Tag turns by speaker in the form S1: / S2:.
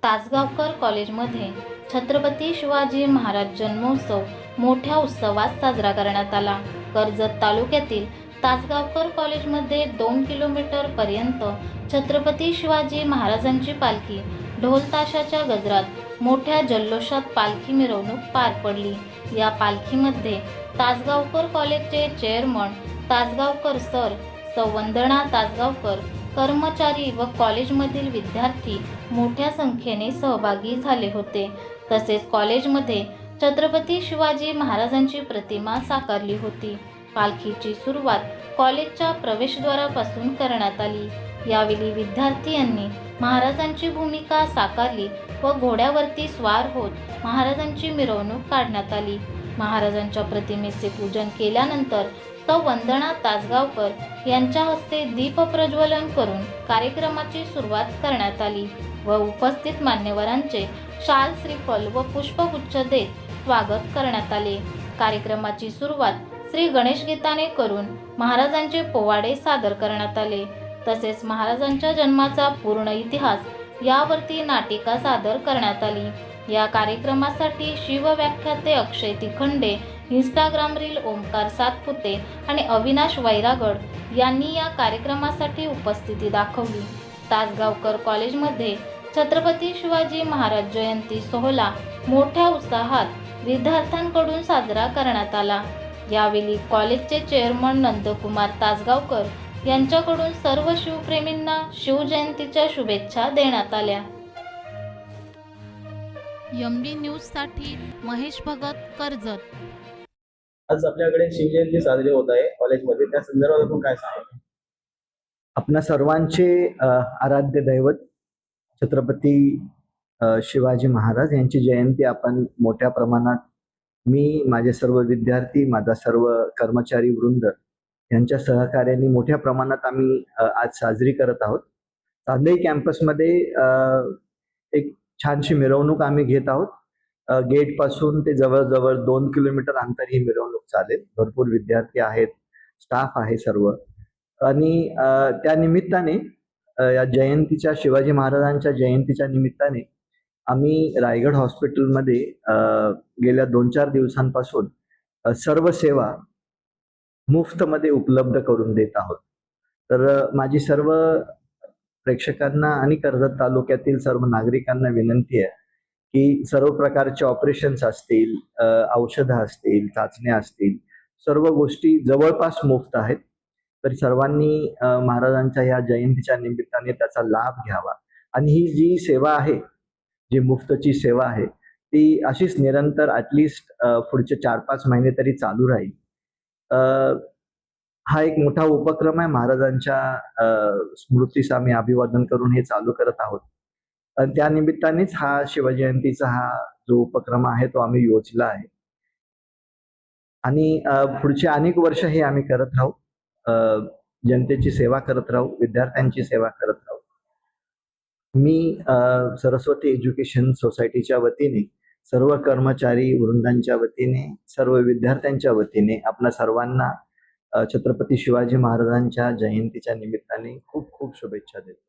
S1: तासगावकर कॉलेजमध्ये छत्रपती शिवाजी महाराज जन्मोत्सव मोठ्या उत्सवात साजरा करण्यात आला। कर्जत तालुक्यातील तासगावकर कॉलेजमध्ये 2 किलोमीटर पर्यंत छत्रपती शिवाजी महाराजांची पालखी ढोल ताशाच्या गजरात मोठ्या जल्लोषात पालखी मिरवणूक पार पडली। या पालखीमध्ये तासगावकर कॉलेजचे चेअरमन तासगावकर सर, सौ वंदना तासगावकर, कर्मचारी व कॉलेजमधील विद्यार्थी मोठ्या संख्येने सहभागी झाले होते। तसेच कॉलेजमध्ये छत्रपती शिवाजी महाराजांची प्रतिमा साकारली होती। पालखीची सुरुवात कॉलेजच्या प्रवेशद्वारापासून करण्यात आली। यावेळी विद्यार्थ्यांनी महाराजांची भूमिका साकारली व घोड्यावरती स्वार होत महाराजांची मिरवणूक काढण्यात आली। महाराजांच्या प्रतिमेचे पूजन केल्यानंतर सौ वंदना तासगावकर यांच्या हस्ते दीप प्रज्वलन करून कार्यक्रमाची सुरुवात करण्यात आली व उपस्थित मान्यवरांचे शाल, श्रीफल व पुष्पगुच्छ देत स्वागत करण्यात आले। कार्यक्रमाची सुरुवात श्री गणेश गीताने करून महाराजांचे पोवाडे सादर करण्यात आले। तसेच महाराजांच्या जन्माचा पूर्ण इतिहास यावरती नाटिका सादर करण्यात आली। या कार्यक्रमासाठी शिवव्याख्याते अक्षय तिखंडे, इंस्टाग्राम रील ओमकार सातपुते आणि अविनाश वैरागड यांनी या कार्यक्रमासाठी उपस्थिती दाखवली। तासगावकर कॉलेजमध्ये छत्रपती शिवाजी महाराज जयंती सोहळा मोठ्या उत्साहात विद्यार्थ्यांकडून साजरा करण्यात आला। यावेळी कॉलेजचे चेअरमन नंदकुमार तासगावकर यांच्याकडून सर्व शिवप्रेमींना शिवजयंतीच्या शुभेच्छा देण्यात आल्या।
S2: MD न्यूज साठी महेश भगत, कर्जत।
S3: आज आपल्याकडे शिवजयंती साजरी होत आहे कॉलेजमध्ये, त्या संदर्भात आपण काय सांगाल?
S4: आपणा सर्वांचे आराध्य दैवत छत्रपती शिवाजी महाराज यांची जयंती आपण मोठ्या प्रमाणात, मी, माझे सर्व विद्यार्थी, माझा सर्व कर्मचारी वृंद यांच्या सहकार्याने मोठ्या प्रमाणात आम्ही आज साजरी करत आहोत। चांदई कॅम्पसमध्ये एक छानशी मिरवणूक आम्ही घेत आहोत। गेट पासून ते जवळजवळ 2 किलोमीटर अंतर ही मिरवणूक चालेल। भरपूर विद्यार्थी आहेत, स्टाफ आहे सर्व, आणि त्या निमित्ताने या जयंतीच्या, शिवाजी महाराजांच्या जयंतीच्या निमित्ताने आम्ही रायगड हॉस्पिटलमध्ये गेल्या 2-4 दिवसांपासून सर्व सेवा मुफ्तमध्ये उपलब्ध करून देत आहोत। तर माझी सर्व प्रेक्षकांना आणि कर्जत तालुक्यातील सर्व नागरिकांना विनंती आहे की सर्व प्रकारचे ऑपरेशन्स असतील, औषधं असतील, चाचण्या असतील, सर्व गोष्टी जवळपास मुफ्त आहेत। तर सर्वांनी महाराजांच्या या जयंतीच्या निमित्ताने त्याचा लाभ घ्यावा आणि ही जी सेवा आहे, जी मुफ्तची सेवा आहे, ती अशीच निरंतर ॲटलिस्ट पुढचे 4-5 महिने तरी चालू राहील। हा एक मोठा उपक्रम आहे। महाराजांच्या स्मृतीस आम्ही अभिवादन करून हे चालू करत आहोत आणि त्या निमित्तानेच हा शिवजयंतीचा हा जो उपक्रम आहे तो आम्ही योजला आहे आणि पुढचे अनेक वर्ष हे आम्ही करत राहू, जनतेची सेवा करत राहू, विद्यार्थ्यांची सेवा करत राहू। मी सरस्वती एज्युकेशन सोसायटीच्या वतीने, सर्व कर्मचारी वृंदांच्या वतीने, सर्व विद्यार्थ्यांच्या वतीने आपल्या सर्वांना छत्रपती शिवाजी महाराजांच्या जयंतीच्या निमित्ताने खूप खूप शुभेच्छा देतो।